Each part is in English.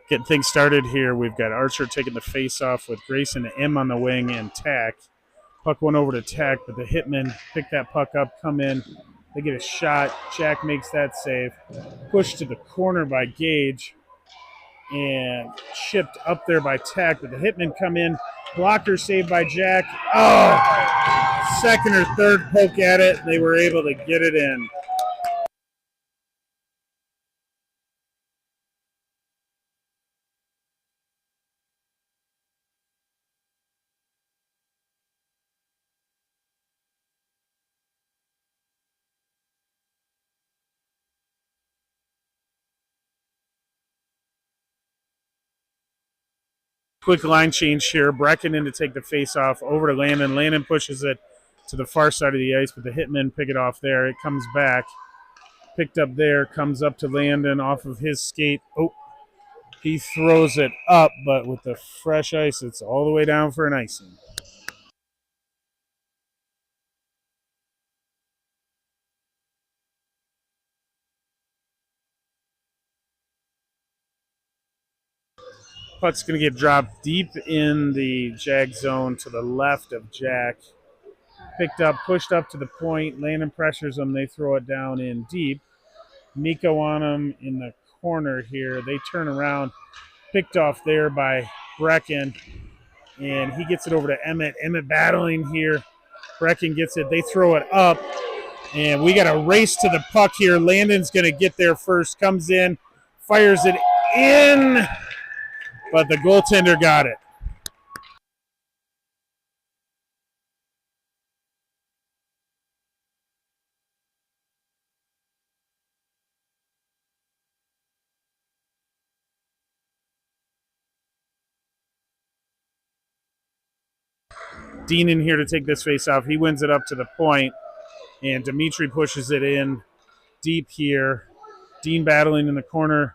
Getting things started here. We've got Archer taking the face off with Grayson M on the wing and Tack. Puck went over to Tack, but the Hitmen pick that puck up, come in. They get a shot. Jack makes that save. Pushed to the corner by Gage and chipped up there by Tack, but the Hitmen come in. Blocker saved by Jack. Oh, second or third poke at it. They were able to get it in. Quick line change here. Brecken in to take the face off over to Landon. Landon pushes it to the far side of the ice, but the Hitmen pick it off there. It comes back. Picked up there, comes up to Landon off of his skate. Oh, he throws it up, but with the fresh ice, it's all the way down for an icing. Puck's going to get dropped deep in the Jag zone to the left of Jack. Picked up, pushed up to the point. Landon pressures them. They throw it down in deep. Nico on him in the corner here. They turn around. Picked off there by Brecken. And he gets it over to Emmett. Emmett battling here. Brecken gets it. They throw it up. And we got a race to the puck here. Landon's going to get there first. Comes in. Fires it in. But the goaltender got it. Dean in here to take this face off. He wins it up to the point, and Dimitri pushes it in deep here. Dean battling in the corner.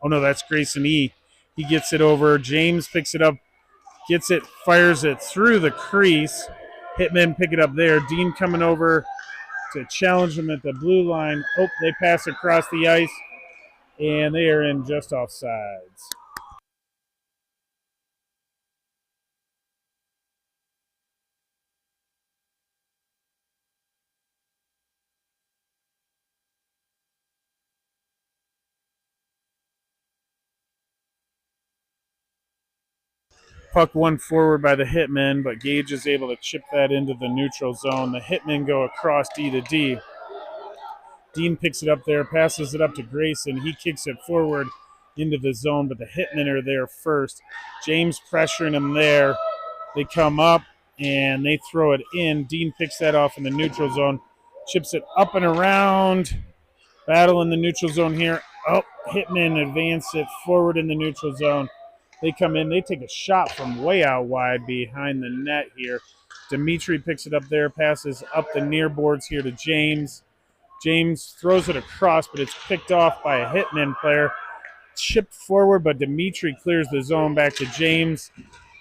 Oh, no, that's Grayson E. He gets it over. James picks it up, gets it, fires it through the crease. Hitmen pick it up there. Dean coming over to challenge him at the blue line. Oh, they pass across the ice, and they are in just offsides. Puck won forward by the Hitmen, but Gage is able to chip that into the neutral zone. The Hitmen go across D to D. Dean picks it up there, passes it up to Grayson. He kicks it forward into the zone, but the Hitmen are there first. James pressuring them there. They come up, and they throw it in. Dean picks that off in the neutral zone, chips it up and around. Battle in the neutral zone here. Oh, Hitmen advance it forward in the neutral zone. They come in. They take a shot from way out wide behind the net here. Dimitri picks it up there, passes up the near boards here to James. James throws it across, but it's picked off by a Hitman player. Chipped forward, but Dimitri clears the zone back to James.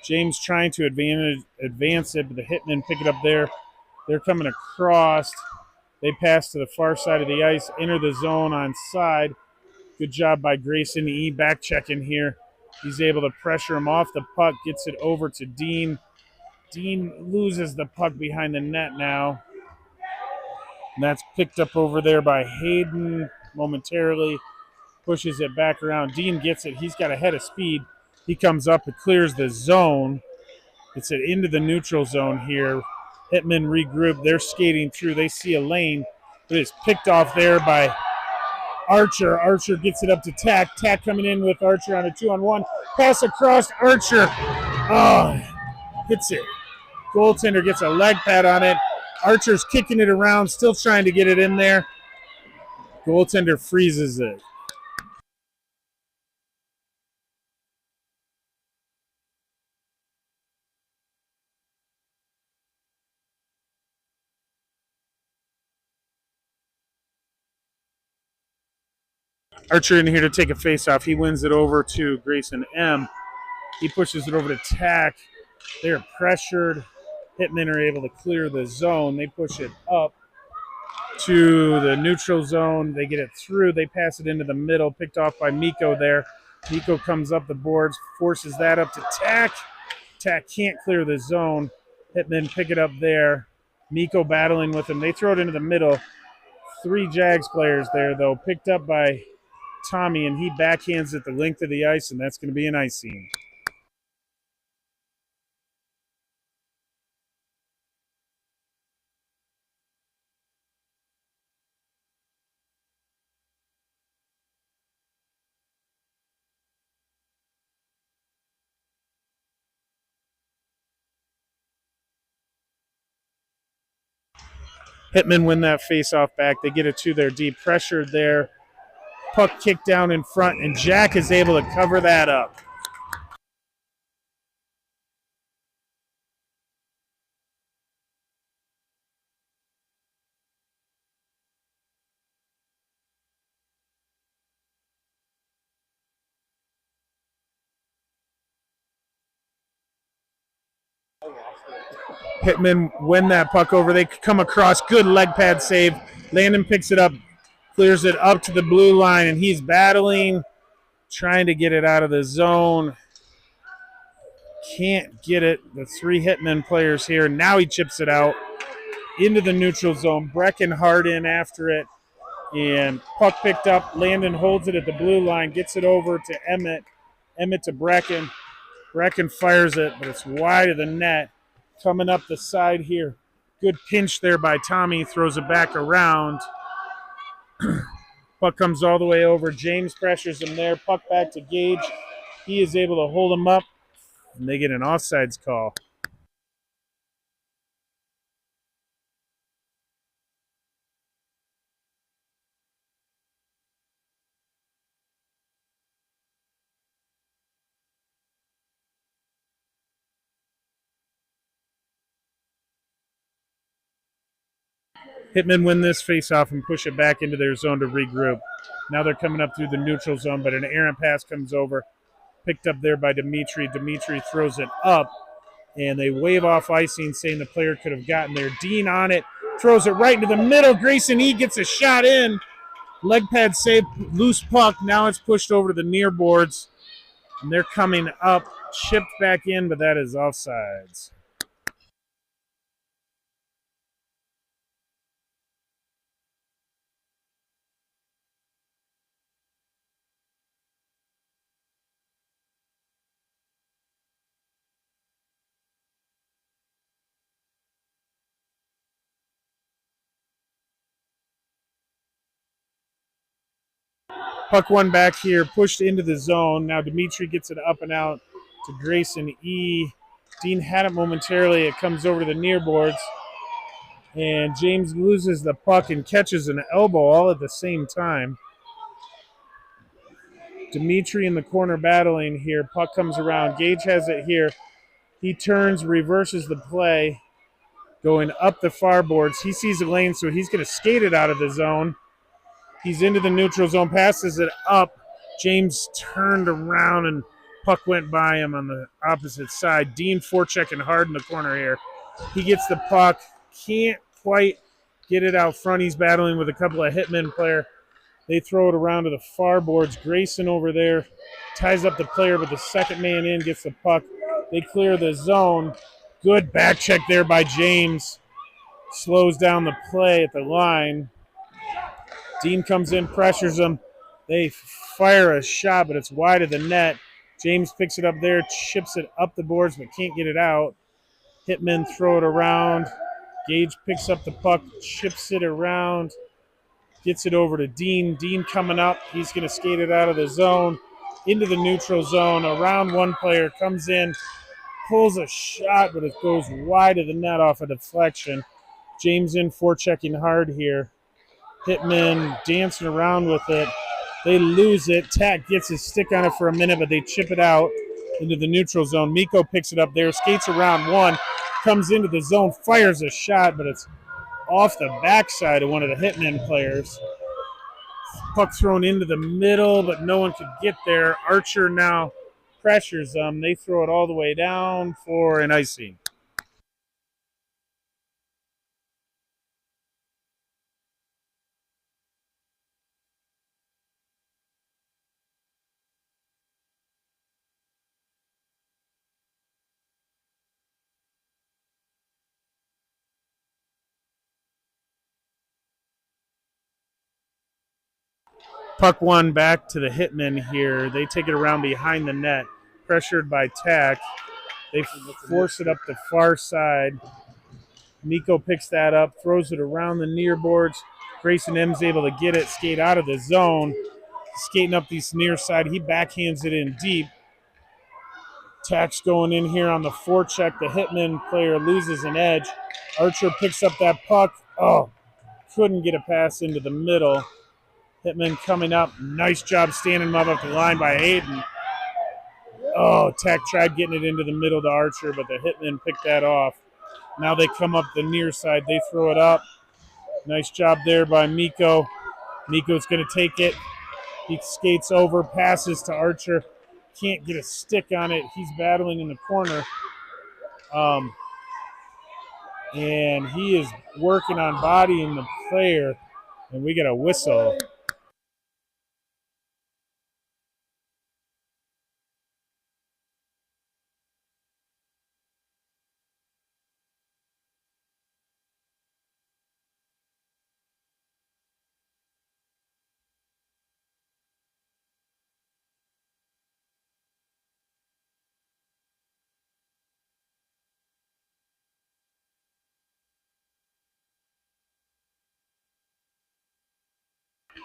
James trying to advance it, but the Hitmen pick it up there. They're coming across. They pass to the far side of the ice, enter the zone on side. Good job by Grayson E. Back checking here. He's able to pressure him off the puck, gets it over to Dean. Dean loses the puck behind the net now. And that's picked up over there by Hayden momentarily. Pushes it back around. Dean gets it. He's got a head of speed. He comes up and clears the zone. It's it into the neutral zone here. Hitmen regroup. They're skating through. They see a lane. But it's picked off there by Archer. Archer gets it up to Tack. Tack coming in with Archer on a 2-on-1. Pass across. Archer. Oh, hits it. Goaltender gets a leg pad on it. Archer's kicking it around, still trying to get it in there. Goaltender freezes it. Archer in here to take a face-off. He wins it over to Grayson M. He pushes it over to Tack. They're pressured. Hitmen are able to clear the zone. They push it up to the neutral zone. They get it through. They pass it into the middle, picked off by Miko there. Miko comes up the boards, forces that up to Tack. Tack can't clear the zone. Hitmen pick it up there. Miko battling with him. They throw it into the middle. 3 Jags players there, though, picked up by Tommy, and he backhands it the length of the ice, and that's going to be an icing. Hitmen win that face-off back. They get it to their deep pressure there. Puck kicked down in front, and Jack is able to cover that up. Hitmen win that puck over. They come across. Good leg pad save. Landon picks it up, clears it up to the blue line, and he's battling, trying to get it out of the zone. Can't get it. The 3 Hitmen players here. Now he chips it out into the neutral zone. Brecken hard in after it. And puck picked up. Landon holds it at the blue line, gets it over to Emmett. Emmett to Brecken. Brecken fires it, but it's wide of the net. Coming up the side here. Good pinch there by Tommy. Throws it back around. Puck comes all the way over. James pressures him there. Puck back to Gage. He is able to hold him up, and they get an offsides call. Hitmen win this face-off and push it back into their zone to regroup. Now they're coming up through the neutral zone, but an errant pass comes over. Picked up there by Dimitri. Dimitri throws it up, and they wave off icing, saying the player could have gotten there. Dean on it, throws it right into the middle. Grayson E gets a shot in. Leg pad save, loose puck. Now it's pushed over to the near boards, and they're coming up, chipped back in, but that is offsides. Puck one back here, pushed into the zone. Now Dimitri gets it up and out to Grayson E. Dean had it momentarily. It comes over to the near boards. And James loses the puck and catches an elbow all at the same time. Dimitri in the corner battling here. Puck comes around. Gage has it here. He turns, reverses the play, going up the far boards. He sees a lane, so he's going to skate it out of the zone. He's into the neutral zone, passes it up. James turned around, and puck went by him on the opposite side. Dean forechecking hard in the corner here. He gets the puck, can't quite get it out front. He's battling with a couple of Hitmen player. They throw it around to the far boards. Grayson over there ties up the player, but the second man in gets the puck. They clear the zone. Good back check there by James. Slows down the play at the line. Dean comes in, pressures them. They fire a shot, but it's wide of the net. James picks it up there, chips it up the boards, but can't get it out. Hitmen throw it around. Gage picks up the puck, chips it around, gets it over to Dean. Dean coming up. He's going to skate it out of the zone, into the neutral zone. Around one player, comes in, pulls a shot, but it goes wide of the net off a deflection. James in forechecking hard here. Hitmen dancing around with it. They lose it. Tack gets his stick on it for a minute, but they chip it out into the neutral zone. Miko picks it up there, skates around one, comes into the zone, fires a shot, but it's off the backside of one of the Hitmen players. Puck thrown into the middle, but no one could get there. Archer now pressures them. They throw it all the way down for an icing. Puck one back to the Hitmen here. They take it around behind the net, pressured by Tack. They force it up the far side. Miko picks that up, throws it around the near boards. Grayson M's able to get it, skate out of the zone. Skating up this near side, he backhands it in deep. Tack's going in here on the forecheck. The Hitman player loses an edge. Archer picks up that puck. Oh, couldn't get a pass into the middle. Hitman coming up. Nice job standing him up the line by Hayden. Oh, Tack tried getting it into the middle to Archer, but the Hitman picked that off. Now they come up the near side. They throw it up. Nice job there by Miko. Miko's going to take it. He skates over, passes to Archer. Can't get a stick on it. He's battling in the corner. And he is working on bodying the player. And we get a whistle.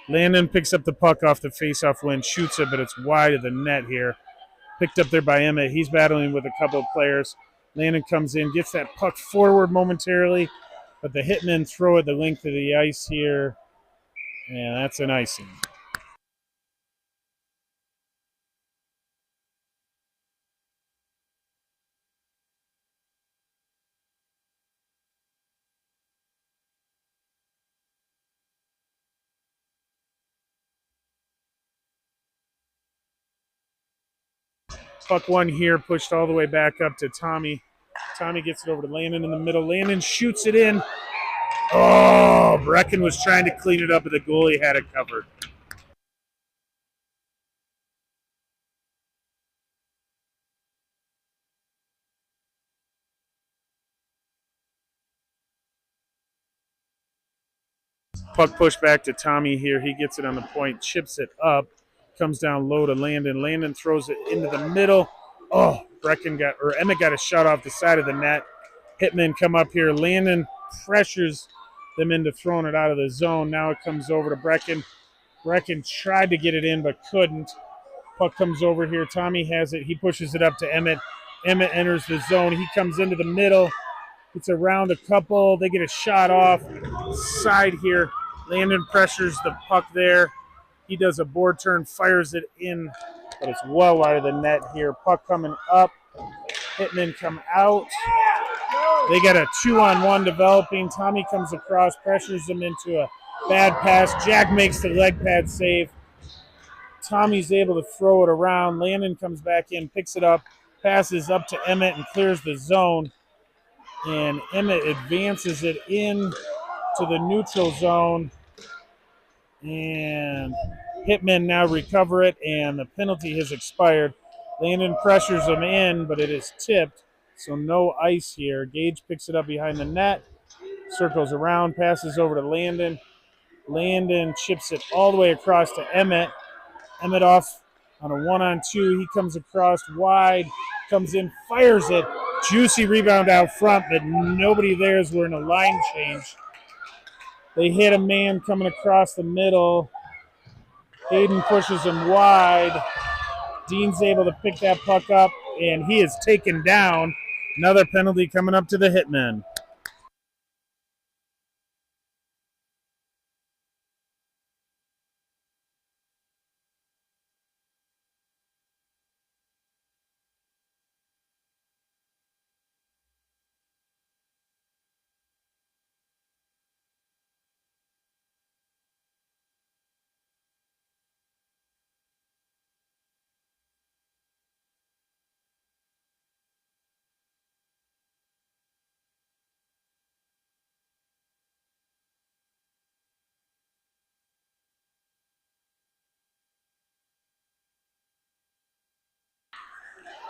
Landon picks up the puck off the faceoff win, shoots it, but it's wide of the net here. Picked up there by Emmett. He's battling with a couple of players. Landon comes in, gets that puck forward momentarily, but the Hitmen throw it the length of the ice here, and that's an icing. Puck one here, pushed all the way back up to Tommy. Tommy gets it over to Landon in the middle. Landon shoots it in. Oh, Brecken was trying to clean it up, but the goalie had it covered. Puck pushed back to Tommy here. He gets it on the point, chips it up, comes down low to Landon. Landon throws it into the middle. Oh, Emmett got a shot off the side of the net. Hitmen come up here. Landon pressures them into throwing it out of the zone. Now it comes over to Brecken. Brecken tried to get it in but couldn't. Puck comes over here. Tommy has it. He pushes it up to Emmett. Emmett enters the zone. He comes into the middle. It's around a couple. They get a shot off. Side here. Landon pressures the puck there. He does a board turn, fires it in, but it's well wide of the net here. Puck coming up. Hitmen come out. They got a 2-on-1 developing. Tommy comes across, pressures them into a bad pass. Jack makes the leg pad save. Tommy's able to throw it around. Landon comes back in, picks it up, passes up to Emmett and clears the zone. And Emmett advances it in to the neutral zone. And Hitmen now recover it, and the penalty has expired. Landon pressures him in, but it is tipped, so no ice here. Gage picks it up behind the net, circles around, passes over to Landon. Landon chips it all the way across to Emmett. Emmett off on a 1-on-2. He comes across wide, comes in, fires it. Juicy rebound out front, but nobody there as we're in a line change. They hit a man coming across the middle. Hayden pushes him wide. Dean's able to pick that puck up, and he is taken down. Another penalty coming up to the Hitmen.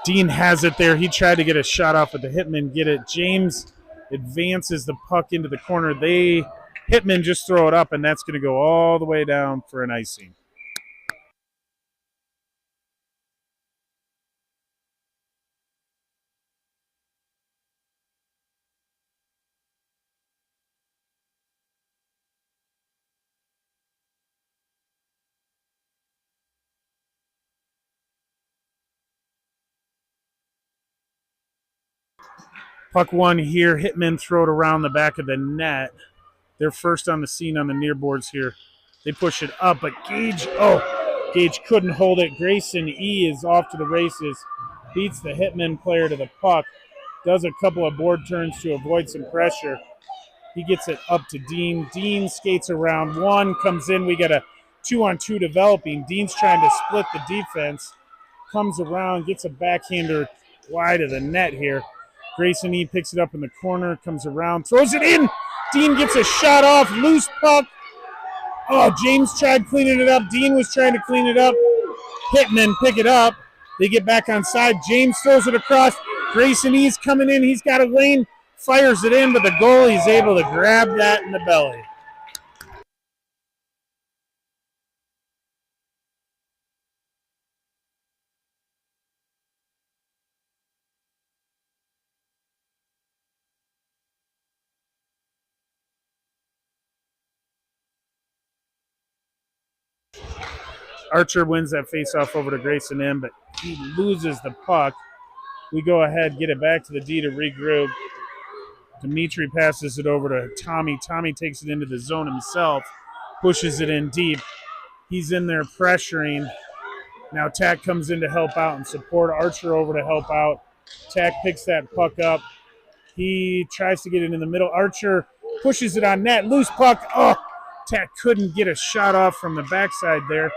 Dean has it there. He tried to get a shot off, but the Hitmen get it. James advances the puck into the corner. Hitmen just throw it up, and that's going to go all the way down for an icing. Puck one here. Hitmen throw it around the back of the net. They're first on the scene on the near boards here. They push it up, but Gage couldn't hold it. Grayson E is off to the races. Beats the Hitmen player to the puck. Does a couple of board turns to avoid some pressure. He gets it up to Dean. Dean skates around one, comes in. We got a 2-on-2 developing. Dean's trying to split the defense. Comes around, gets a backhander wide of the net here. Grayson E picks it up in the corner, comes around, throws it in. Dean gets a shot off, loose puck. Oh, James tried cleaning it up. Dean was trying to clean it up. Hitmen pick it up. They get back on side. James throws it across. Grayson E's coming in. He's got a lane, fires it in, but the goalie's able to grab that in the belly. Archer wins that faceoff over to Grayson M, but he loses the puck. We go ahead, get it back to the D to regroup. Dimitri passes it over to Tommy. Tommy takes it into the zone himself, pushes it in deep. He's in there pressuring. Now Tack comes in to help out and support. Archer over to help out. Tack picks that puck up. He tries to get it in the middle. Archer pushes it on net. Loose puck. Oh, Tack couldn't get a shot off from the backside there.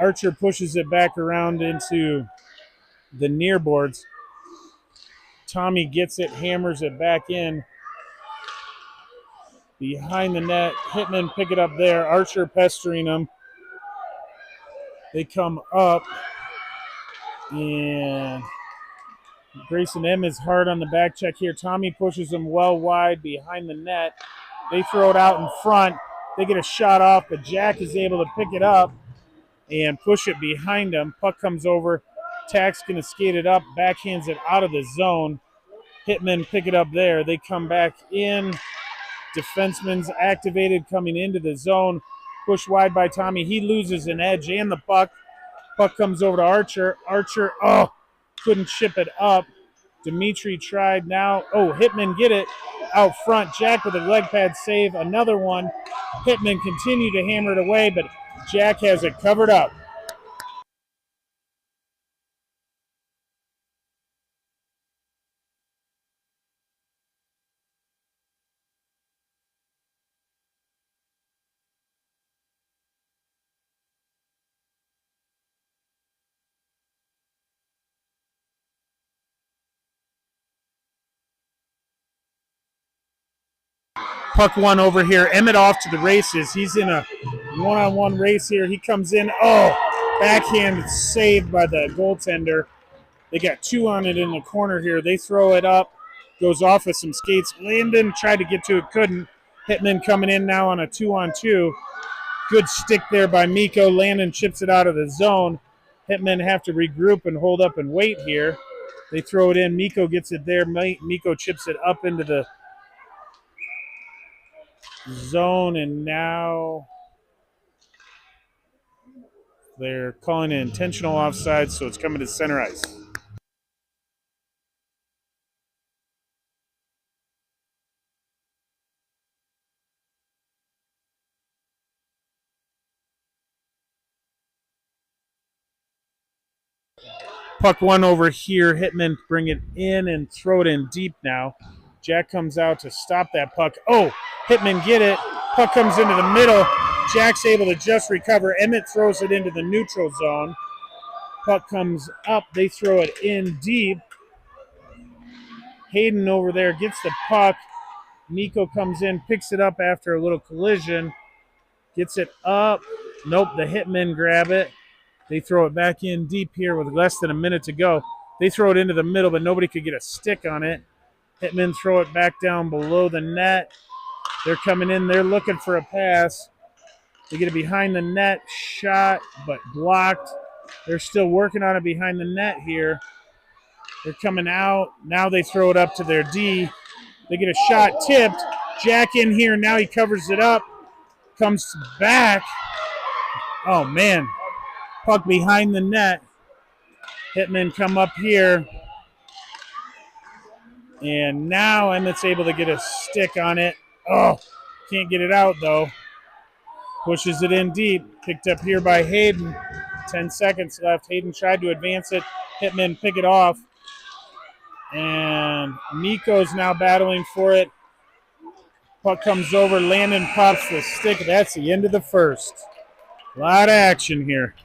Archer pushes it back around into the near boards. Tommy gets it, hammers it back in. Behind the net, Hitmen pick it up there. Archer pestering them. They come up, and Grayson M is hard on the back check here. Tommy pushes them well wide behind the net. They throw it out in front. They get a shot off, but Jack is able to pick it up and push it behind him. Puck comes over. Tack's going to skate it up, backhands it out of the zone. Hitmen pick it up there. They come back in. Defenseman's activated coming into the zone. Push wide by Tommy. He loses an edge and the puck. Puck comes over to Archer. Archer, couldn't chip it up. Dimitri tried now. Hitmen get it out front. Jack with a leg pad save. Another one. Hitmen continue to hammer it away, but Jack has it covered up. Puck one over here. Emmett off to the races. He's in a one-on-one race here. He comes in. Backhand saved by the goaltender. They got two on it in the corner here. They throw it up. Goes off with some skates. Landon tried to get to it, couldn't. Hitman coming in now on a 2-on-2. Good stick there by Mikko. Landon chips it out of the zone. Hitmen have to regroup and hold up and wait here. They throw it in. Mikko gets it there. Mikko chips it up into the zone, and now they're calling an intentional offside, so it's coming to center ice. Puck one over here. Hitmen bring it in and throw it in deep now. Jack comes out to stop that puck. Hitmen get it. Puck comes into the middle. Jack's able to just recover. Emmett throws it into the neutral zone. Puck comes up. They throw it in deep. Hayden over there gets the puck. Mikko comes in, picks it up after a little collision. Gets it up. Nope, the Hitmen grab it. They throw it back in deep here with less than a minute to go. They throw it into the middle, but nobody could get a stick on it. Hitmen throw it back down below the net. They're coming in. They're looking for a pass. They get it behind the net. Shot, but blocked. They're still working on it behind the net here. They're coming out. Now they throw it up to their D. They get a shot tipped. Jack in here. Now he covers it up. Comes back. Oh, man. Puck behind the net. Hitmen come up here. And now Emmett's able to get a stick on it. Oh, can't get it out though. Pushes it in deep. Picked up here by Hayden. 10 seconds left. Hayden tried to advance it. Hitmen pick it off. And Nico's now battling for it. Puck comes over. Landon pops the stick. That's the end of the first. A lot of action here.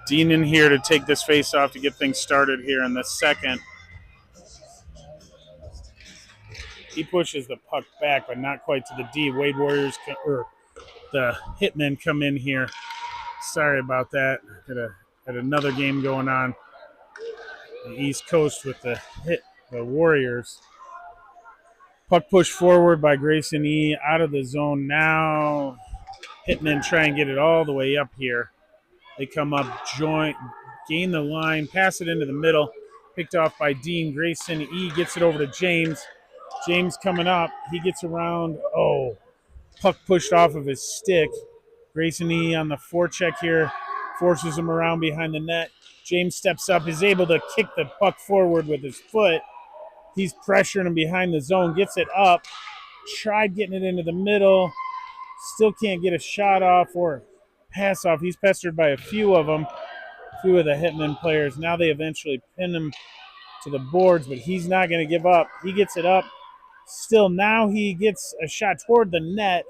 Dean in here to take this face off to get things started here in the second. He pushes the puck back, but not quite to the D. Wade Warriors, or the Hitmen come in here. Sorry about that. Had another game going on the East Coast with the Warriors. Puck pushed forward by Grayson E. Out of the zone now. Hitmen try and get it all the way up here. They come up, gain the line, pass it into the middle. Picked off by Dean. Grayson E. gets it over to James. James coming up. He gets around. Oh, puck pushed off of his stick. Grayson E. on the forecheck here. Forces him around behind the net. James steps up, is able to kick the puck forward with his foot. He's pressuring him behind the zone, gets it up. Tried getting it into the middle. Still can't get a shot off or pass off. He's pestered by a few of them, a few of the Hitman players. Now they eventually pin him to the boards, but he's not going to give up. He gets it up. Still, now he gets a shot toward the net,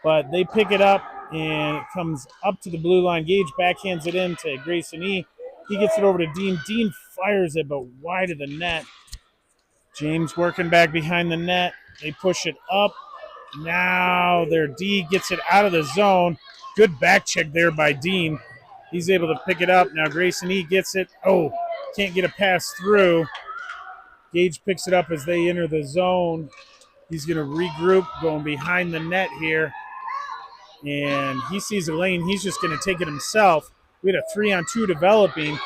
but they pick it up, and it comes up to the blue line. Gage backhands it in to Grayson E. He gets it over to Dean. Dean fires it, but wide of the net. James working back behind the net. They push it up. Now their D gets it out of the zone. Good back check there by Dean. He's able to pick it up. Now Grayson E gets it. Oh, can't get a pass through. Gage picks it up as they enter the zone. He's going to regroup, going behind the net here. And he sees a lane. He's just going to take it himself. We had a 3-on-2 developing.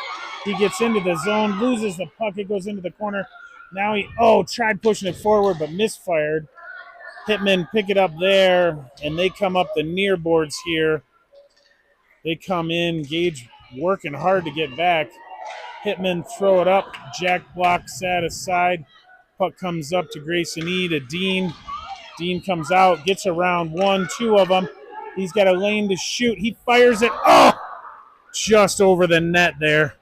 He gets into the zone, loses the puck. It goes into the corner. Now he, tried pushing it forward, but misfired. Hitmen pick it up there, and they come up the near boards here. They come in. Gage working hard to get back. Hitmen throw it up. Jack blocks that aside. Puck comes up to Grayson E. to Dean. Dean comes out, gets around 1, 2 of them. He's got a lane to shoot. He fires it. Oh! Just over the net there.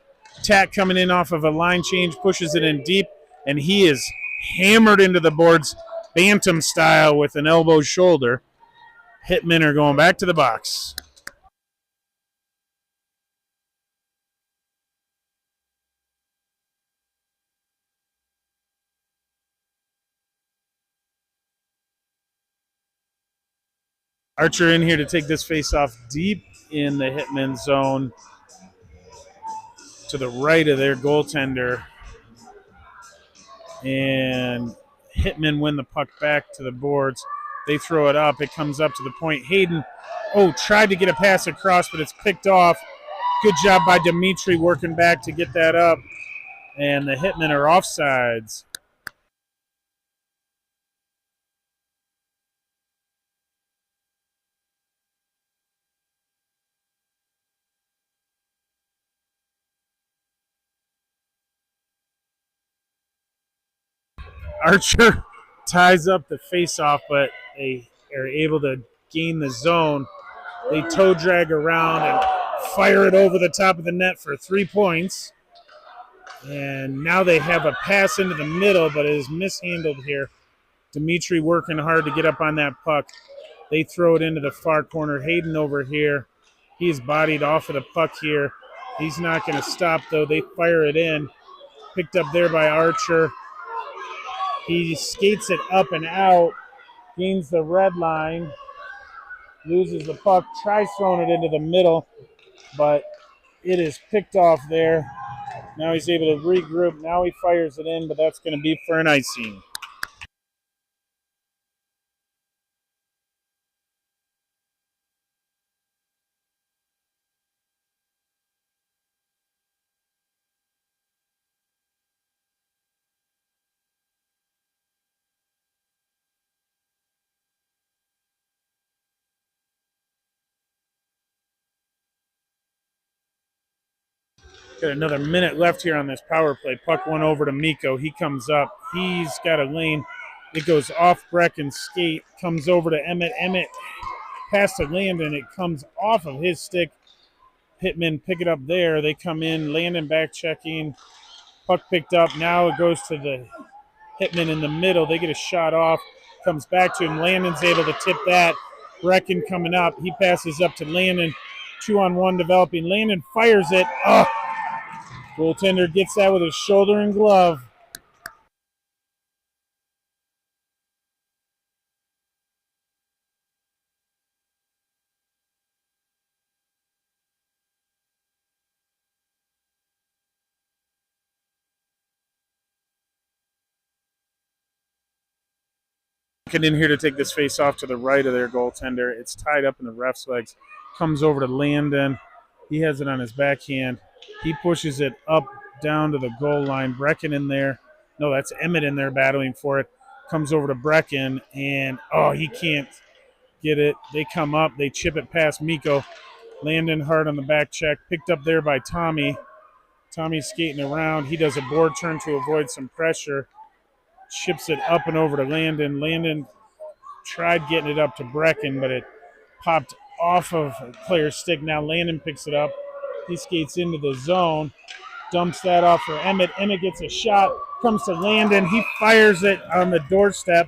Tack coming in off of a line change, pushes it in deep, and he is hammered into the boards, bantam style with an elbow shoulder. Hitmen are going back to the box. Archer in here to take this face off deep in the Hitman zone. to the right of their goaltender, and Hitmen win the puck back to the boards. They throw it up. It comes up to the point. Hayden, tried to get a pass across, but it's picked off. Good job by Dimitri working back to get that up. And the Hitmen are offsides. Archer ties up the face-off, but they are able to gain the zone. They toe drag around and fire it over the top of the net for 3 points. And now they have a pass into the middle, but it is mishandled here. Dimitri working hard to get up on that puck. They throw it into the far corner. Hayden over here. He's bodied off of the puck here. He's not going to stop, though. They fire it in. Picked up there by Archer. He skates it up and out, gains the red line, loses the puck, tries throwing it into the middle, but it is picked off there. Now he's able to regroup. Now he fires it in, but that's going to be for an icing. Got another minute left here on this power play. Puck went over to Miko. He comes up. He's got a lane. It goes off Brecken's skate, comes over to Emmett. Emmett pass to Landon. It comes off of his stick. Hitmen pick it up there. They come in. Landon back checking. Puck picked up. Now it goes to the Hitmen in the middle. They get a shot off. Comes back to him. Landon's able to tip that. Brecken coming up. He passes up to Landon. 2-on-1 developing. Landon fires it. Goaltender gets that with his shoulder and glove. Get in here to take this face off to the right of their goaltender. It's tied up in the ref's legs. Comes over to Landon. He has it on his backhand. He pushes it up down to the goal line. Brecken in there. No, that's Emmett in there battling for it. Comes over to Brecken, and he can't get it. They come up. They chip it past Miko. Landon hard on the back check. Picked up there by Tommy. Tommy's skating around. He does a board turn to avoid some pressure. Chips it up and over to Landon. Landon tried getting it up to Brecken, but it popped off of a player's stick. Now Landon picks it up. He skates into the zone, dumps that off for Emmett. Emmett gets a shot, comes to Landon. He fires it on the doorstep,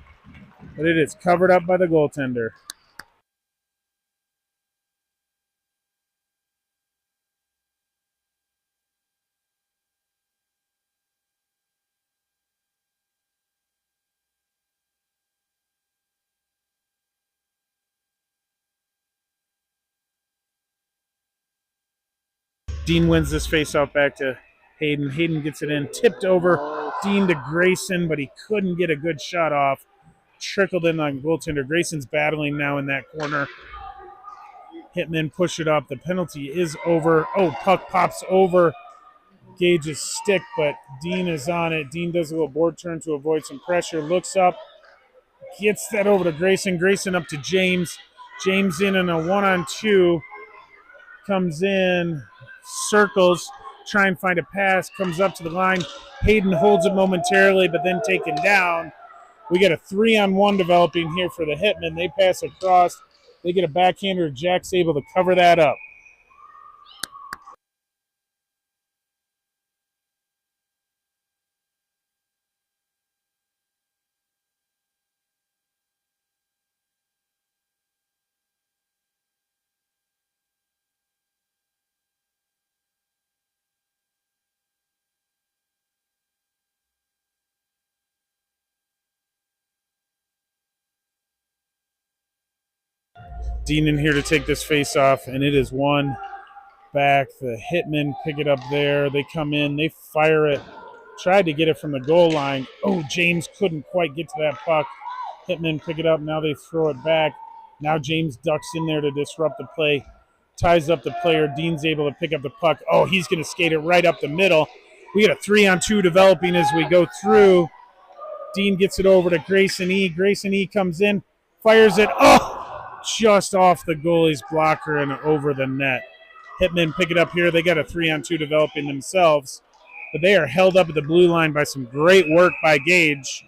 but it is covered up by the goaltender. Dean wins this faceoff back to Hayden. Hayden gets it in, tipped over Dean to Grayson, but he couldn't get a good shot off. Trickled in on goaltender. Grayson's battling now in that corner. Hitmen push it up. The penalty is over. Puck pops over Gage's stick, but Dean is on it. Dean does a little board turn to avoid some pressure. Looks up, gets that over to Grayson. Grayson up to James. James in a 1-on-2. Comes in, circles, try and find a pass, comes up to the line. Hayden holds it momentarily, but then taken down. We got a 3-on-1 developing here for the Hitmen. They pass across. They get a backhander. Jack's able to cover that up. Dean in here to take this face off, and it is won back. The Hitmen pick it up there. They come in. They fire it. Tried to get it from the goal line. Oh, James couldn't quite get to that puck. Hitmen pick it up. Now they throw it back. Now James ducks in there to disrupt the play. Ties up the player. Dean's able to pick up the puck. Oh, he's going to skate it right up the middle. We got a 3-on-2 developing as we go through. Dean gets it over to Grayson E. Grayson E. comes in, fires it. Oh, just off the goalie's blocker and over the net. Hitmen pick it up here. They got a 3-on-2 developing themselves, but they are held up at the blue line by some great work by Gage.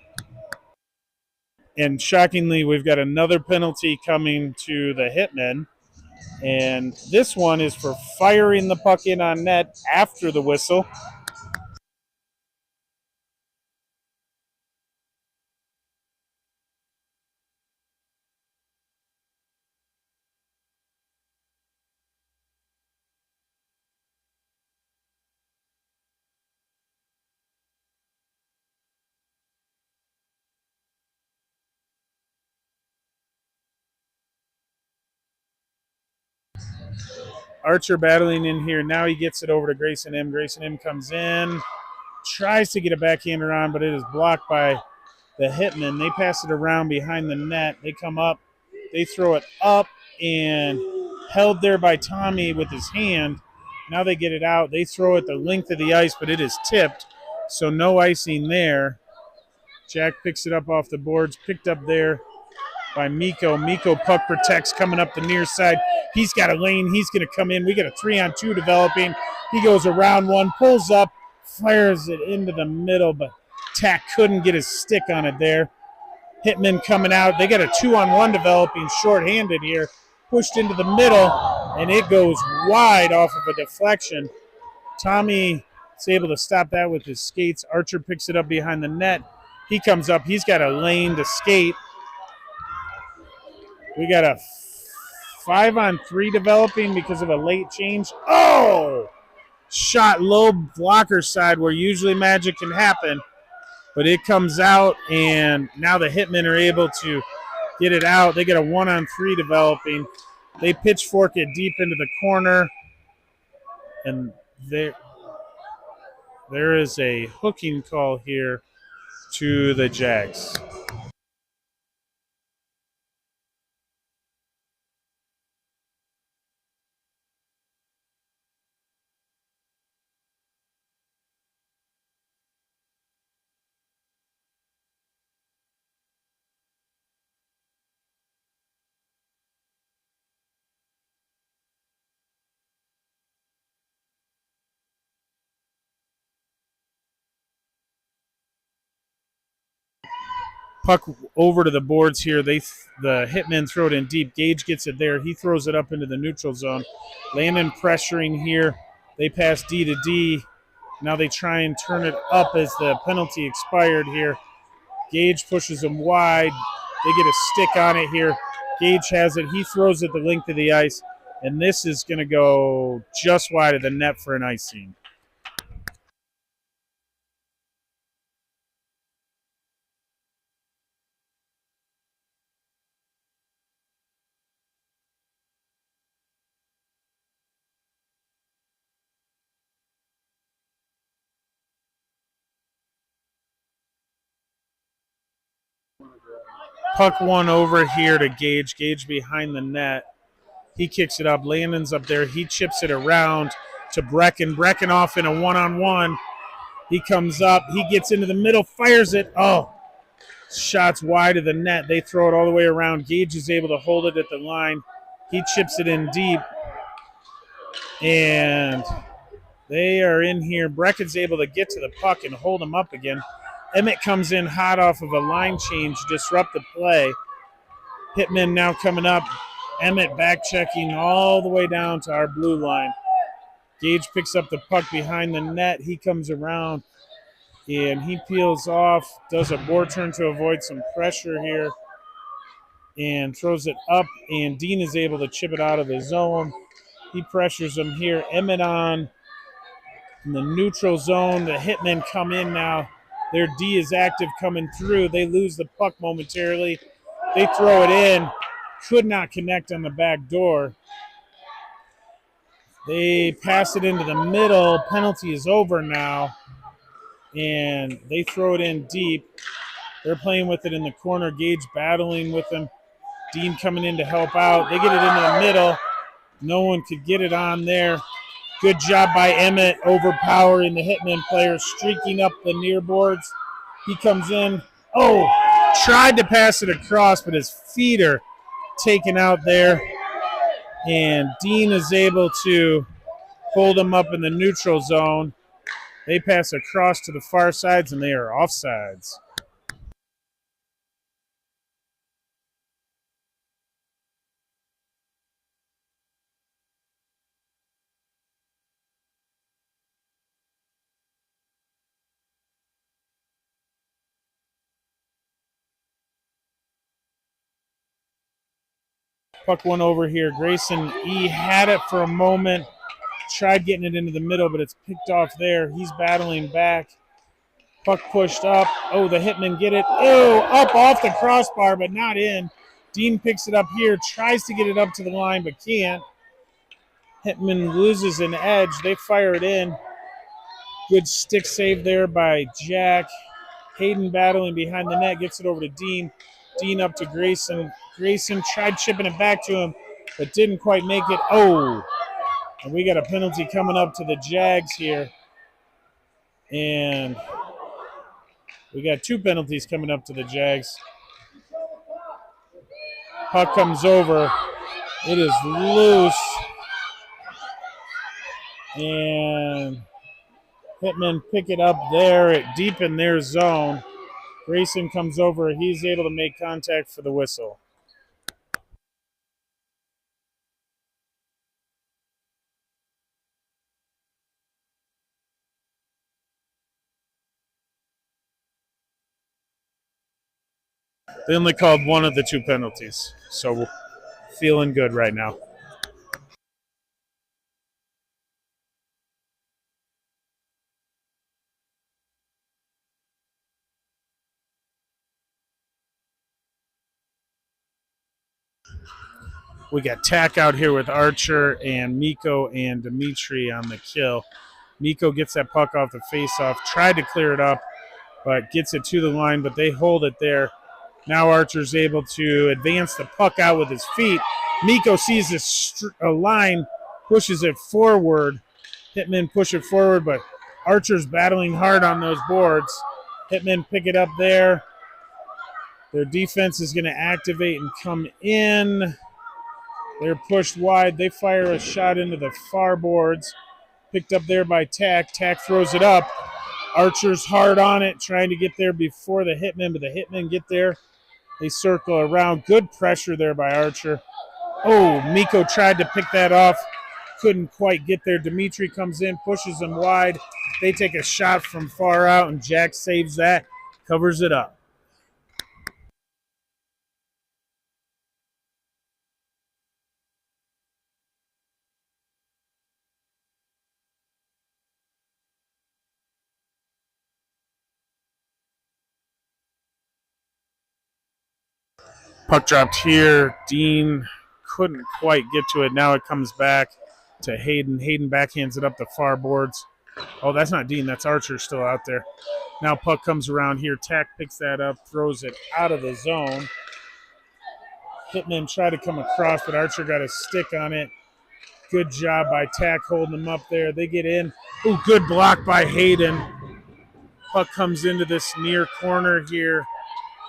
And shockingly, we've got another penalty coming to the Hitmen. And this one is for firing the puck in on net after the whistle. Archer battling in here. Now he gets it over to Grayson M. Grayson M comes in, tries to get a backhander on, but it is blocked by the Hitmen. They pass it around behind the net. They come up. They throw it up and held there by Tommy with his hand. Now they get it out. They throw it the length of the ice, but it is tipped, so no icing there. Jack picks it up off the boards, picked up there by Miko. Miko puck protects coming up the near side. He's got a lane. He's going to come in. We got a 3-on-2 developing. He goes around one, pulls up, fires it into the middle, but Tack couldn't get his stick on it there. Hitman coming out. They got a 2-on-1 developing shorthanded here. Pushed into the middle, and it goes wide off of a deflection. Tommy is able to stop that with his skates. Archer picks it up behind the net. He comes up. He's got a lane to skate. We got a 5-on-3 developing because of a late change. Oh! Shot low blocker side where usually magic can happen. But it comes out, and now the Hitmen are able to get it out. They get a 1-on-3 developing. They pitchfork it deep into the corner. And there is a hooking call here to the Jags. Puck over to the boards here. The Hitmen throw it in deep. Gage gets it there. He throws it up into the neutral zone. Landon pressuring here. They pass D to D. Now they try and turn it up as the penalty expired here. Gage pushes them wide. They get a stick on it here. Gage has it. He throws it the length of the ice. And this is going to go just wide of the net for an icing. Puck one over here to Gage. Gage behind the net. He kicks it up. Landon's up there. He chips it around to Brecken. Brecken off in a 1-on-1. He comes up. He gets into the middle, fires it. Oh, shots wide of the net. They throw it all the way around. Gage is able to hold it at the line. He chips it in deep. And they are in here. Brecken's able to get to the puck and hold him up again. Emmett comes in hot off of a line change, disrupt the play. Hitman now coming up. Emmett back checking all the way down to our blue line. Gage picks up the puck behind the net. He comes around and he peels off, does a board turn to avoid some pressure here, and throws it up, and Dean is able to chip it out of the zone. He pressures him here. Emmett on in the neutral zone. The Hitmen come in now. Their D is active coming through. They lose the puck momentarily. They throw it in. Could not connect on the back door. They pass it into the middle. Penalty is over now. And they throw it in deep. They're playing with it in the corner. Gage battling with them. Dean coming in to help out. They get it into the middle. No one could get it on there. Good job by Emmett overpowering the Hitman player, streaking up the near boards. He comes in. Oh, tried to pass it across, but his feet are taken out there. And Dean is able to hold him up in the neutral zone. They pass across to the far sides, and they are offsides. Puck went over here. Grayson E had it for a moment. Tried getting it into the middle, but it's picked off there. He's battling back. Puck pushed up. Oh, the Hitmen get it. Oh, up off the crossbar, but not in. Dean picks it up here, tries to get it up to the line, but can't. Hitman loses an edge. They fire it in. Good stick save there by Jack. Hayden battling behind the net, gets it over to Dean. Dean up to Grayson. Grayson tried chipping it back to him, but didn't quite make it. Oh, and we got a penalty coming up to the Jags here. And we got 2 penalties coming up to the Jags. Puck comes over. It is loose. And Hitmen pick it up there deep in their zone. Grayson comes over. He's able to make contact for the whistle. They only called one of the 2 penalties, so we're feeling good right now. We got Tack out here with Archer and Miko and Dimitri on the kill. Miko gets that puck off the faceoff, tried to clear it up, but gets it to the line, but they hold it there. Now Archer's able to advance the puck out with his feet. Miko sees this line, pushes it forward. Hitmen push it forward, but Archer's battling hard on those boards. Hitmen pick it up there. Their defense is going to activate and come in. They're pushed wide. They fire a shot into the far boards. Picked up there by Tack. Tack throws it up. Archer's hard on it, trying to get there before the Hitmen, but the Hitmen get there. They circle around. Good pressure there by Archer. Oh, Miko tried to pick that off. Couldn't quite get there. Dimitri comes in, pushes them wide. They take a shot from far out, and Jack saves that, covers it up. Puck dropped here. Dean couldn't quite get to it. Now it comes back to Hayden. Hayden backhands it up the far boards. Oh, that's not Dean. That's Archer still out there. Now puck comes around here. Tack picks that up, throws it out of the zone. Hitman tried to come across, but Archer got a stick on it. Good job by Tack holding them up there. They get in. Ooh, good block by Hayden. Puck comes into this near corner here.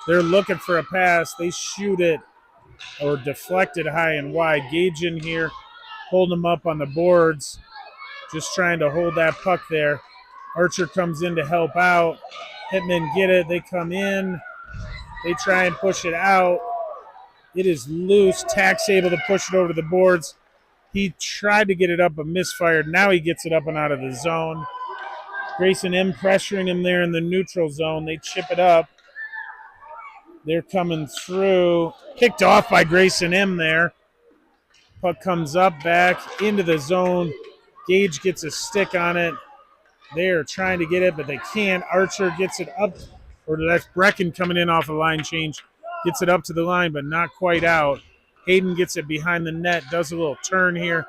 They're looking for a pass. They shoot it or deflect it high and wide. Gage in here, holding them up on the boards, just trying to hold that puck there. Archer comes in to help out. Hitmen get it. They come in. They try and push it out. It is loose. Tack's able to push it over to the boards. He tried to get it up but misfired. Now he gets it up and out of the zone. Grayson M pressuring him there in the neutral zone. They chip it up. They're coming through. Picked off by Grayson M there. Puck comes up, back into the zone. Gage gets a stick on it. They're trying to get it, but they can't. Archer gets it up. Or that's Brecken coming in off a line change. Gets it up to the line, but not quite out. Hayden gets it behind the net, does a little turn here.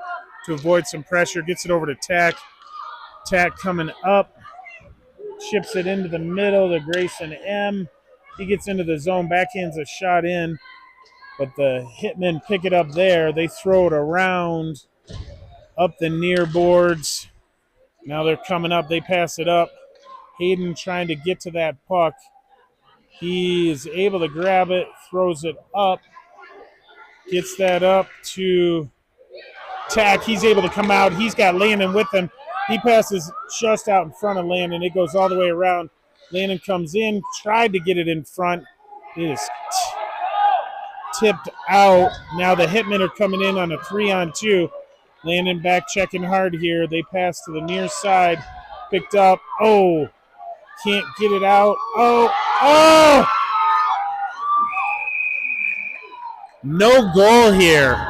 to avoid some pressure. Gets it over to Tack. Tack coming up. Chips it into the middle to Grayson M. He gets into the zone, backhands a shot in, but the Hitmen pick it up there. They throw it around up the near boards. Now they're coming up. They pass it up. Hayden trying to get to that puck. He is able to grab it, throws it up, gets that up to Tack. He's able to come out. He's got Landon with him. He passes just out in front of Landon. It goes all the way around. Landon comes in, tried to get it in front. It is tipped out. Now the Hitmen are coming in on a 3-on-2. Landon back checking hard here. They pass to the near side. Picked up. Oh, can't get it out. Oh! No goal here.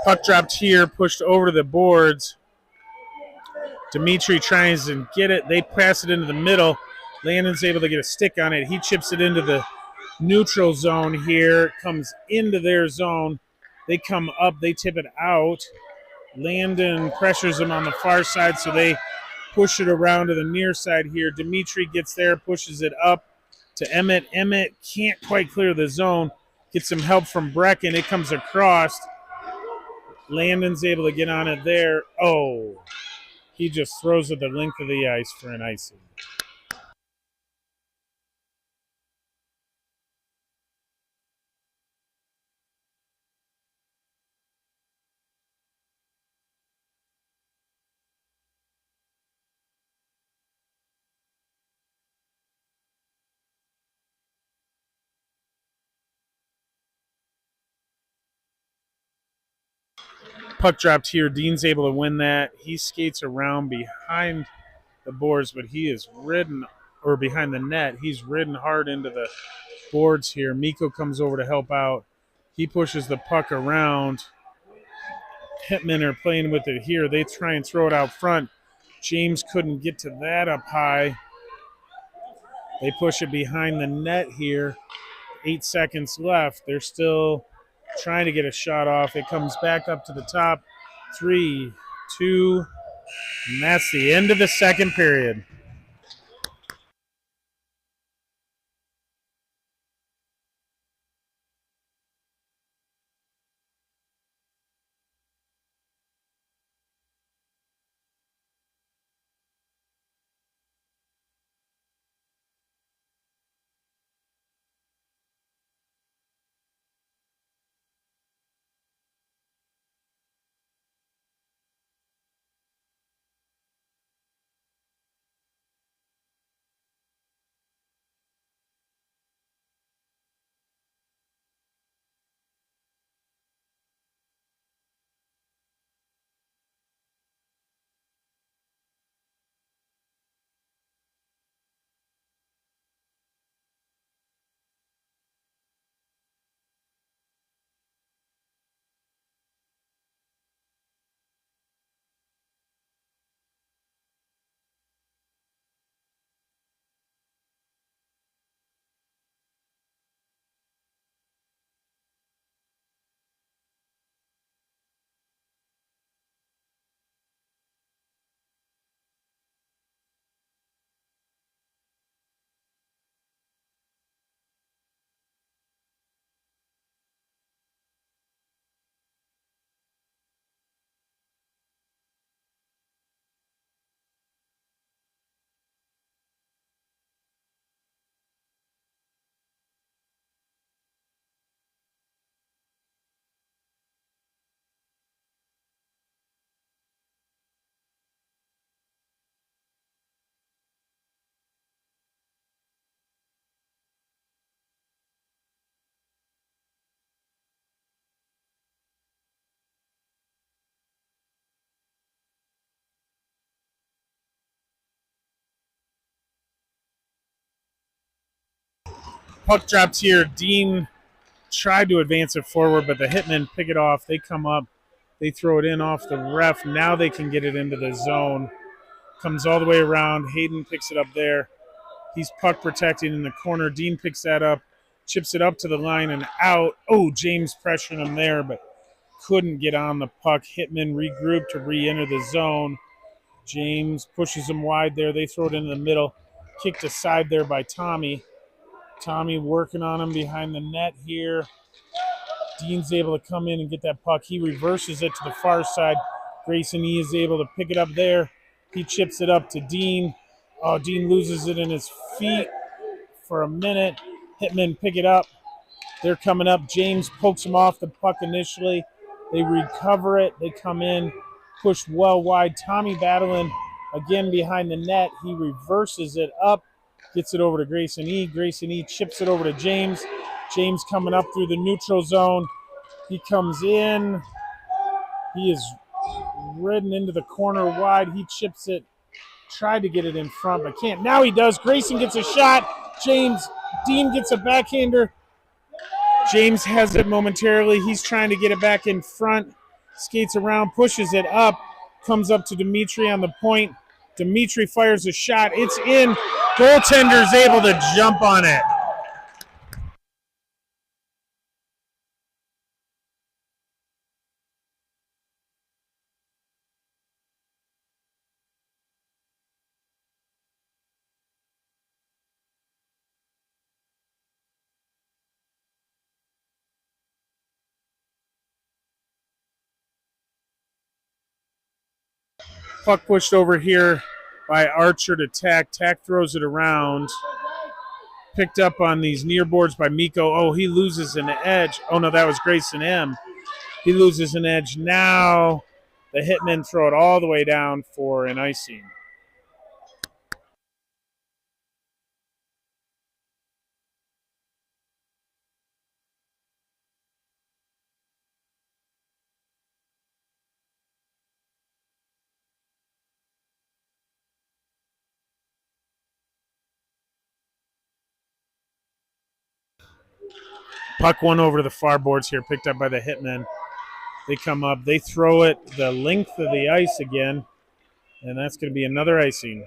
Puck dropped here, pushed over to the boards. Dimitri tries to get it. They pass it into the middle. Landon's able to get a stick on it. He chips it into the neutral zone here. It comes into their zone. They come up. They tip it out. Landon pressures them on the far side, so they push it around to the near side here. Dimitri gets there, pushes it up to Emmett. Emmett can't quite clear the zone. Gets some help from Brecken. It comes across. Landon's able to get on it there. Oh, he just throws it the length of the ice for an icing. Puck dropped here. Dean's able to win that. He skates around behind the boards, but he is ridden, or behind the net. He's ridden hard into the boards here. Miko comes over to help out. He pushes the puck around. Hitmen are playing with it here. They try and throw it out front. James couldn't get to that up high. They push it behind the net here. 8 seconds left. They're still trying to get a shot off. It comes back up to the top. 3, 2, and that's the end of the second period. Puck drops here. Dean tried to advance it forward, but the Hitmen pick it off. They come up. They throw it in off the ref. Now they can get it into the zone. Comes all the way around. Hayden picks it up there. He's puck protecting in the corner. Dean picks that up, chips it up to the line and out. Oh, James pressuring him there, but couldn't get on the puck. Hitman regrouped to re-enter the zone. James pushes him wide there. They throw it into the middle. Kicked aside there by Tommy. Tommy working on him behind the net here. Dean's able to come in and get that puck. He reverses it to the far side. Grayson E is able to pick it up there. He chips it up to Dean. Oh, Dean loses it in his feet for a minute. Hitmen pick it up. They're coming up. James pokes him off the puck initially. They recover it. They come in, push well wide. Tommy battling again behind the net. He reverses it up, gets it over to Grayson E. Grayson E chips it over to James. James coming up through the neutral zone. He comes in. He is ridden into the corner wide. He chips it. Tried to get it in front, but can't. Now he does. Grayson gets a shot. Dean gets a backhander. James has it momentarily. He's trying to get it back in front. Skates around, pushes it up. Comes up to Dimitri on the point. Dimitri fires a shot. It's in. Goaltender's able to jump on it. Puck pushed over here by Archer to Tack. Tack throws it around. Picked up on these near boards by Miko. Oh, he loses an edge. Oh, no, that was Grayson M. He loses an edge. Now the Hitmen throw it all the way down for an icing. Puck one over to the far boards here, picked up by the Hitmen. They come up. They throw it the length of the ice again, and that's going to be another icing.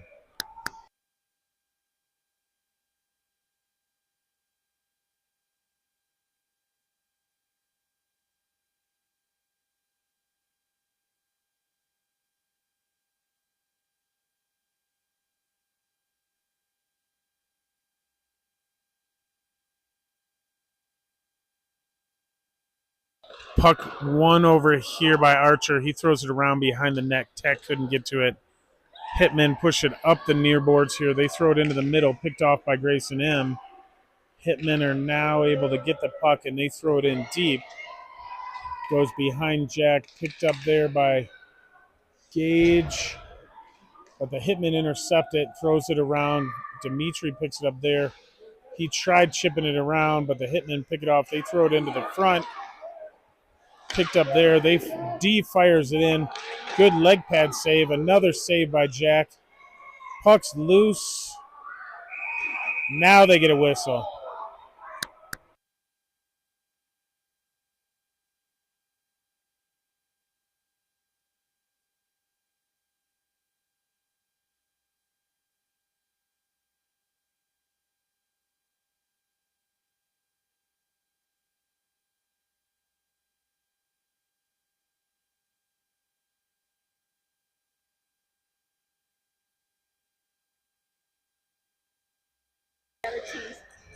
Puck one over here by Archer. He throws it around behind the net. Tech couldn't get to it. Hitmen push it up the near boards here. They throw it into the middle, picked off by Grayson M. Hitmen are now able to get the puck, and they throw it in deep. Goes behind Jack, picked up there by Gage. But the Hitmen intercept it, throws it around. Dimitri picks it up there. He tried chipping it around, but the Hitmen pick it off. They throw it into the front. Picked up there. D fires it in. Good leg pad save. Another save by Jack. Puck's loose. Now they get a whistle.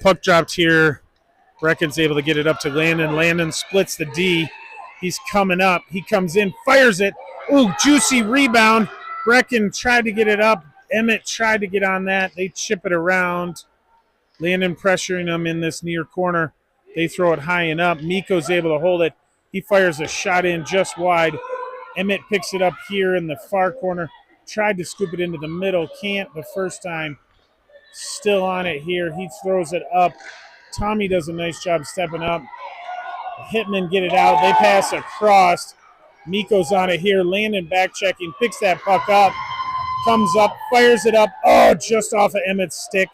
Puck dropped here. Brecken's able to get it up to Landon. Landon splits the D. He's coming up. He comes in, fires it. Ooh, juicy rebound. Brecken tried to get it up. Emmett tried to get on that. They chip it around. Landon pressuring them in this near corner. They throw it high and up. Miko's able to hold it. He fires a shot in just wide. Emmett picks it up here in the far corner. Tried to scoop it into the middle. Can't the first time. Still on it here. He throws it up. Tommy does a nice job stepping up. Hitmen get it out. They pass across. Miko's on it here. Landon back checking. Picks that puck up. Comes up. Fires it up. Oh, just off of Emmett's stick.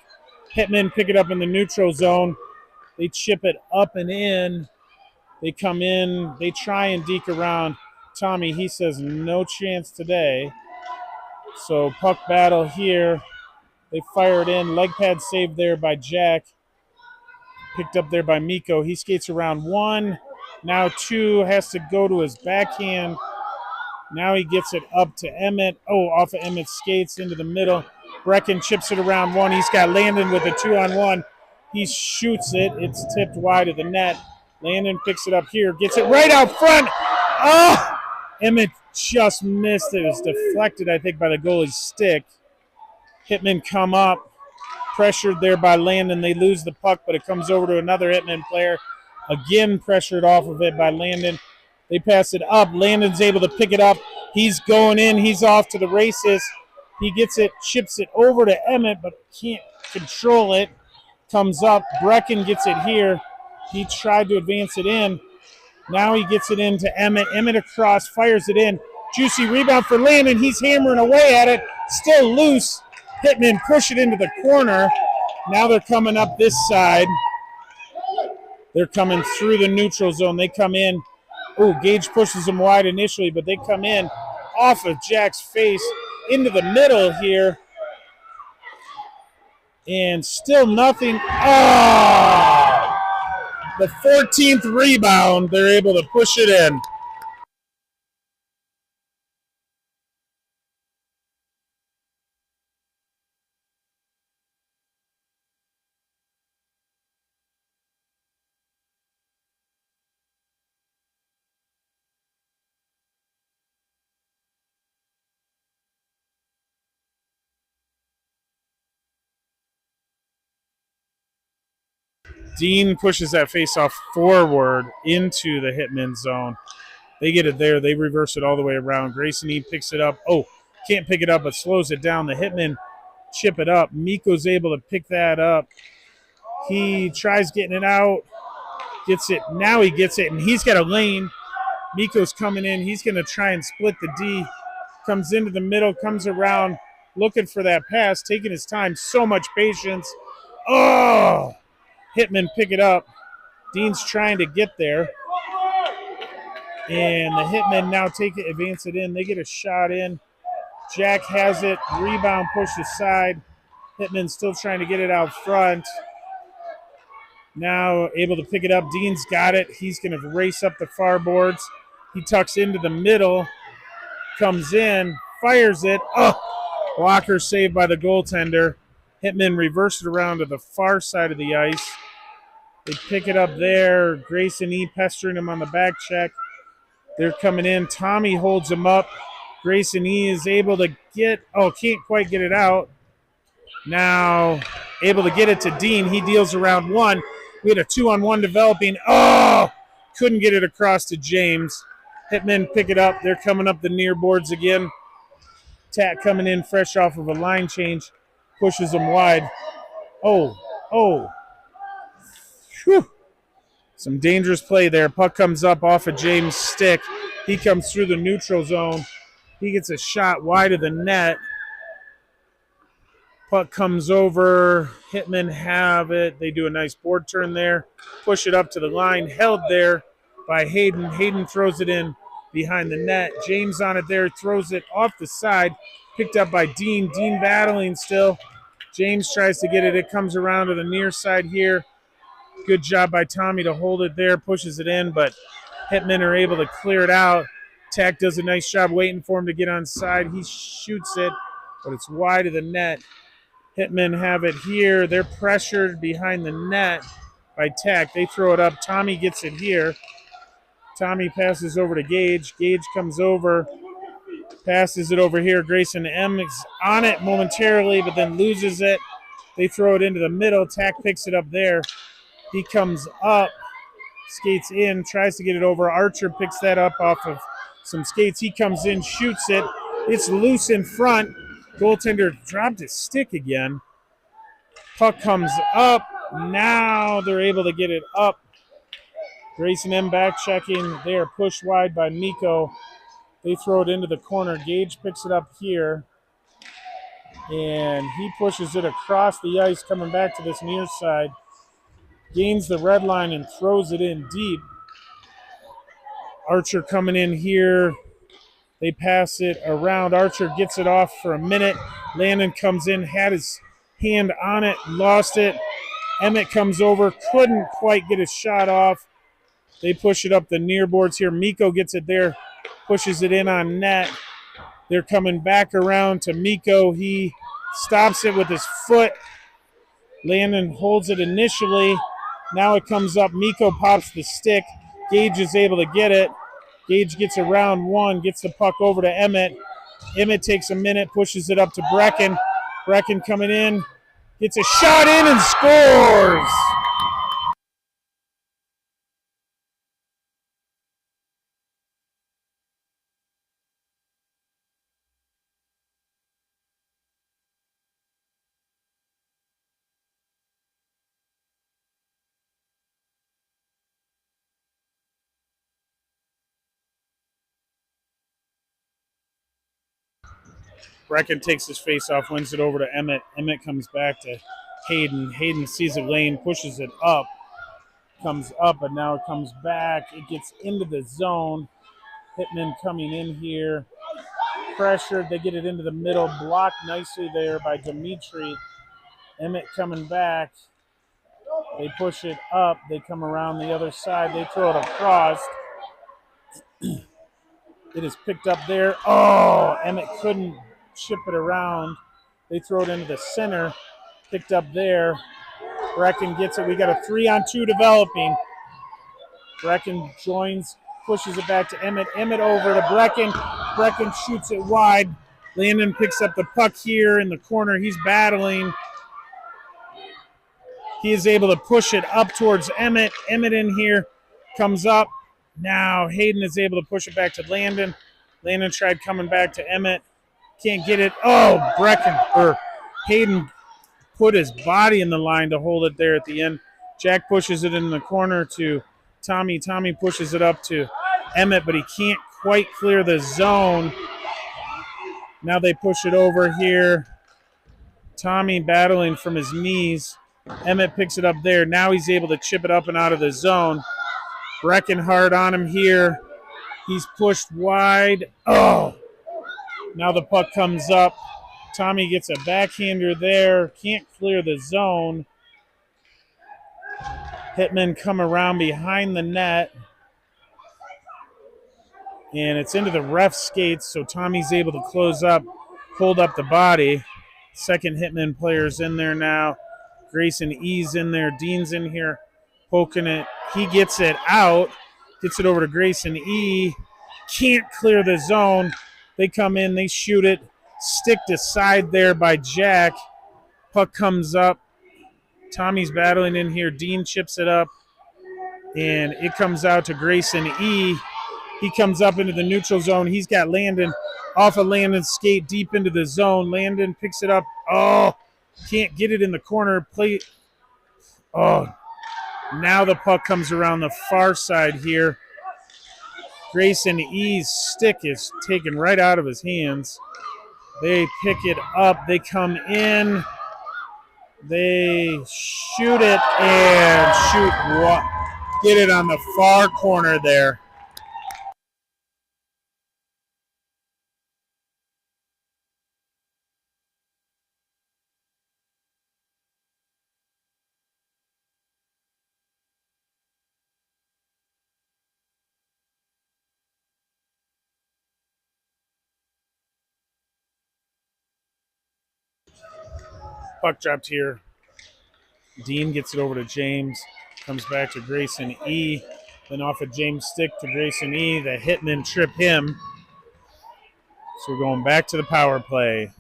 Hitmen pick it up in the neutral zone. They chip it up and in. They come in. They try and deke around Tommy. He says no chance today. So puck battle here. They fire it in. Leg pad saved there by Jack. Picked up there by Mikko. He skates around one. Now two. Has to go to his backhand. Now he gets it up to Emmett. Oh, off of Emmett's skates into the middle. Brecken chips it around one. He's got Landon with a 2-on-1. He shoots it. It's tipped wide of the net. Landon picks it up here. Gets it right out front. Oh! Emmett just missed it. It was deflected, I think, by the goalie's stick. Hitmen come up. Pressured there by Landon. They lose the puck, but it comes over to another Hitmen player. Again pressured off of it by Landon. They pass it up. Landon's able to pick it up. He's going in. He's off to the races. He gets it, chips it over to Emmett, but can't control it. Comes up. Brecken gets it here. He tried to advance it in. Now he gets it into Emmett. Emmett across, fires it in. Juicy rebound for Landon. He's hammering away at it. Still loose. Hitmen push it into the corner. Now they're coming up this side. They're coming through the neutral zone. They come in. Oh, Gage pushes them wide initially, but they come in off of Jack's face into the middle here. And still nothing. Oh! The 14th rebound. They're able to push it in. Dean pushes that faceoff forward into the Hitman zone. They get it there. They reverse it all the way around. Grayson E picks it up. Oh, can't pick it up, but slows it down. The Hitman chip it up. Mikko's able to pick that up. He tries getting it out. Gets it. Now he gets it, and he's got a lane. Mikko's coming in. He's going to try and split the D. Comes into the middle, comes around, looking for that pass, taking his time. So much patience. Oh! Hitmen pick it up. Dean's trying to get there. And the Hitmen now take it, advance it in. They get a shot in. Jack has it. Rebound pushed aside. Hitmen still trying to get it out front. Now able to pick it up. Dean's got it. He's going to race up the far boards. He tucks into the middle. Comes in. Fires it. Oh! Blocker saved by the goaltender. Hitmen reverse it around to the far side of the ice. They pick it up there. Grayson E pestering him on the back check. They're coming in. Tommy holds him up. Grayson E is able to get, can't quite get it out. Now able to get it to Dean. He deals around one. We had a 2-on-1 developing. Oh! Couldn't get it across to James. Hitmen pick it up. They're coming up the near boards again. Tat coming in fresh off of a line change. Pushes them wide. Oh. Whew. Some dangerous play there. Puck comes up off of James' stick. He comes through the neutral zone. He gets a shot wide of the net. Puck comes over. Hitmen have it. They do a nice board turn there. Push it up to the line. Held there by Hayden. Hayden throws it in behind the net. James on it there. Throws it off the side. Picked up by Dean. Dean battling still. James tries to get it. It comes around to the near side here. Good job by Tommy to hold it there. Pushes it in, but Hitmen are able to clear it out. Tack does a nice job waiting for him to get on side. He shoots it, but it's wide of the net. Hitmen have it here. They're pressured behind the net by Tack. They throw it up. Tommy gets it here. Tommy passes over to Gage. Gage comes over, passes it over here. Grayson M is on it momentarily, but then loses it. They throw it into the middle. Tack picks it up there. He comes up, skates in, tries to get it over. Archer picks that up off of some skates. He comes in, shoots it. It's loose in front. Goaltender dropped his stick again. Puck comes up. Now they're able to get it up. Grayson M back checking. They are pushed wide by Mikko. They throw it into the corner. Gage picks it up here. And he pushes it across the ice, coming back to this near side. gains the red line and throws it in deep. Archer coming in here. They pass it around. Archer gets it off for a minute. Landon comes in, had his hand on it, lost it. Emmett comes over, couldn't quite get his shot off. They push it up the near boards here. Miko gets it there, pushes it in on net. They're coming back around to Miko. He stops it with his foot. Landon holds it initially. Now it comes up. Miko pops the stick. Gage is able to get it. Gage gets around one, gets the puck over to Emmett. Emmett takes a minute, pushes it up to Brecken. Brecken coming in, gets a shot in and scores. Brecken takes his face off, wins it over to Emmett. Emmett comes back to Hayden. Hayden sees a lane, pushes it up. Comes up, and now it comes back. It gets into the zone. Hitmen coming in here. Pressured. They get it into the middle. Blocked nicely there by Dimitri. Emmett coming back. They push it up. They come around the other side. They throw it across. It is picked up there. Oh, Emmett couldn't chip it around. They throw it into the center. Picked up there. Brecken gets it. We got a 3-on-2 developing. Brecken joins, pushes it back to Emmett. Emmett over to Brecken. Brecken shoots it wide. Landon picks up the puck here in the corner. He's battling. He is able to push it up towards Emmett. Emmett in here comes up. Now Hayden is able to push it back to Landon. Landon tried coming back to Emmett. Can't get it. Oh, Hayden put his body in the line to hold it there at the end. Jack pushes it in the corner to Tommy. Tommy pushes it up to Emmett, but he can't quite clear the zone. Now they push it over here. Tommy battling from his knees. Emmett picks it up there. Now he's able to chip it up and out of the zone. Brecken hard on him here. He's pushed wide. Oh! Now the puck comes up. Tommy gets a backhander there. Can't clear the zone. Hitmen come around behind the net. And it's into the ref's skates, so Tommy's able to close up, hold up the body. Second Hitman player's in there now. Grayson E's in there. Dean's in here poking it. He gets it out. Gets it over to Grayson E. Can't clear the zone. They come in. They shoot it. Sticked aside there by Jack. Puck comes up. Tommy's battling in here. Dean chips it up. And it comes out to Grayson E. He comes up into the neutral zone. He's got Landon off of Landon's skate deep into the zone. Landon picks it up. Oh, can't get it in the corner. Oh, now the puck comes around the far side here. Grayson E's stick is taken right out of his hands. They pick it up. They come in. They shoot it and get it on the far corner there. Puck dropped here. Dean gets it over to James. Comes back to Grayson E. Then off of James' stick to Grayson E. The Hitmen trip him. So we're going back to the power play.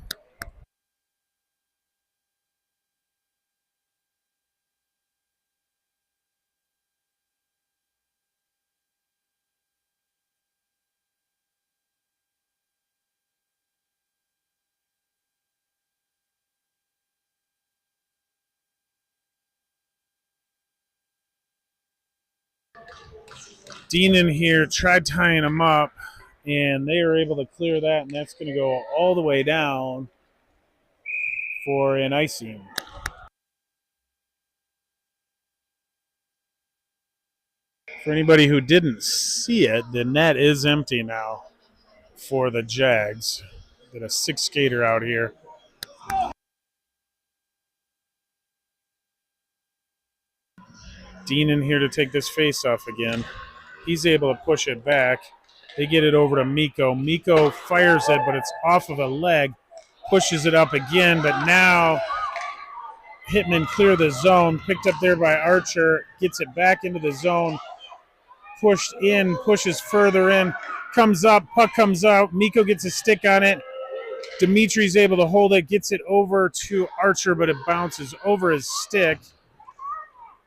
Dean in here tried tying him up, and they are able to clear that, and that's going to go all the way down for an icing. For anybody who didn't see it, the net is empty now for the Jags. Got a 6 skater out here. Dean in here to take this face off again. He's able to push it back. They get it over to Miko. Miko fires it, but it's off of a leg. Pushes it up again, but now Hitmen clear the zone. Picked up there by Archer. Gets it back into the zone. Pushed in, pushes further in. Comes up, puck comes out. Miko gets a stick on it. Dimitri's able to hold it. Gets it over to Archer, but it bounces over his stick.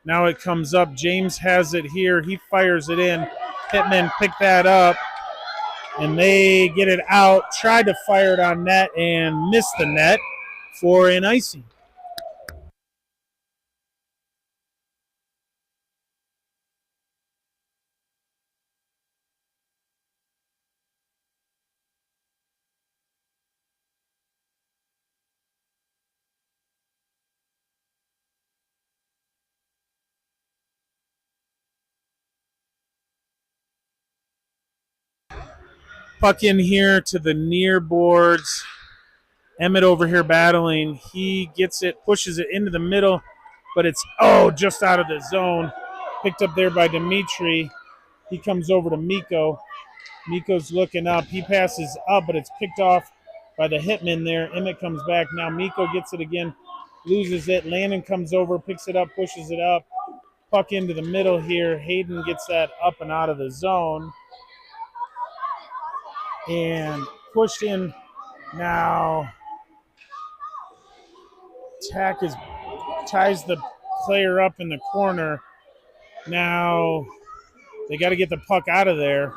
Now it comes up. James has it here. He fires it in. Hitmen pick that up, and they get it out. Tried to fire it on net and missed the net for an icing. Puck in here to the near boards. Emmett over here battling. He gets it, pushes it into the middle, but it's, just out of the zone. Picked up there by Dimitri. He comes over to Miko. Miko's looking up. He passes up, but it's picked off by the Hitman there. Emmett comes back. Now Miko gets it again, loses it. Landon comes over, picks it up, pushes it up. Puck into the middle here. Hayden gets that up and out of the zone. And pushed in now. Tack ties the player up in the corner. Now they got to get the puck out of there.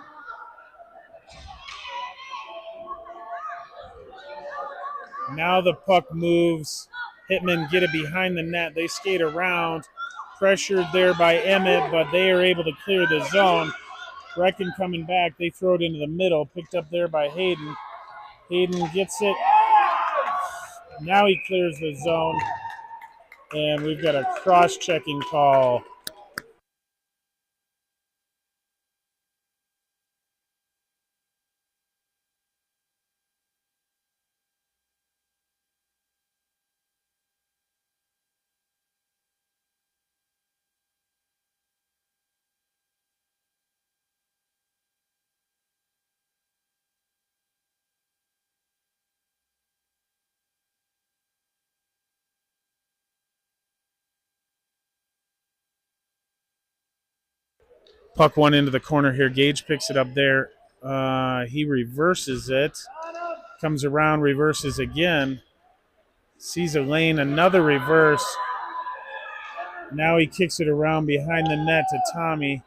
Now the puck moves. Hitmen get it behind the net. They skate around. Pressured there by Emmett, but they are able to clear the zone. Brecken coming back. They throw it into the middle. Picked up there by Hayden. Hayden gets it. Now he clears the zone. And we've got a cross-checking call. Puck one into the corner here. Gage picks it up there. He reverses it. Comes around, reverses again. Sees a lane, another reverse. Now he kicks it around behind the net to Tommy.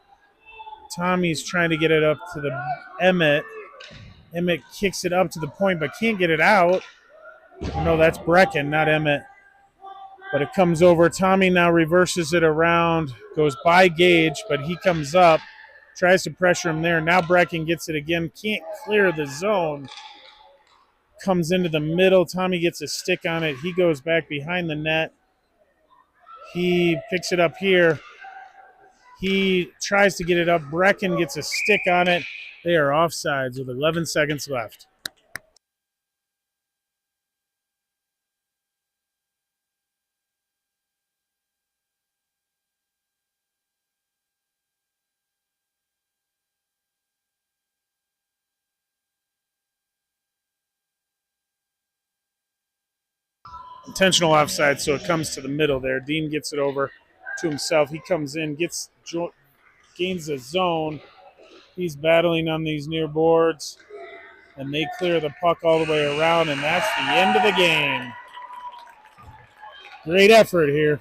Tommy's trying to get it up to the Emmett. Emmett kicks it up to the point but can't get it out. No, that's Brecken, not Emmett. But it comes over. Tommy now reverses it around, goes by Gage, but he comes up, tries to pressure him there. Now Brecken gets it again, can't clear the zone. Comes into the middle. Tommy gets a stick on it. He goes back behind the net. He picks it up here. He tries to get it up. Brecken gets a stick on it. They are offsides with 11 seconds left. Intentional offside, so it comes to the middle there. Dean gets it over to himself. He comes in, gains a zone. He's battling on these near boards, and they clear the puck all the way around, and that's the end of the game. Great effort here.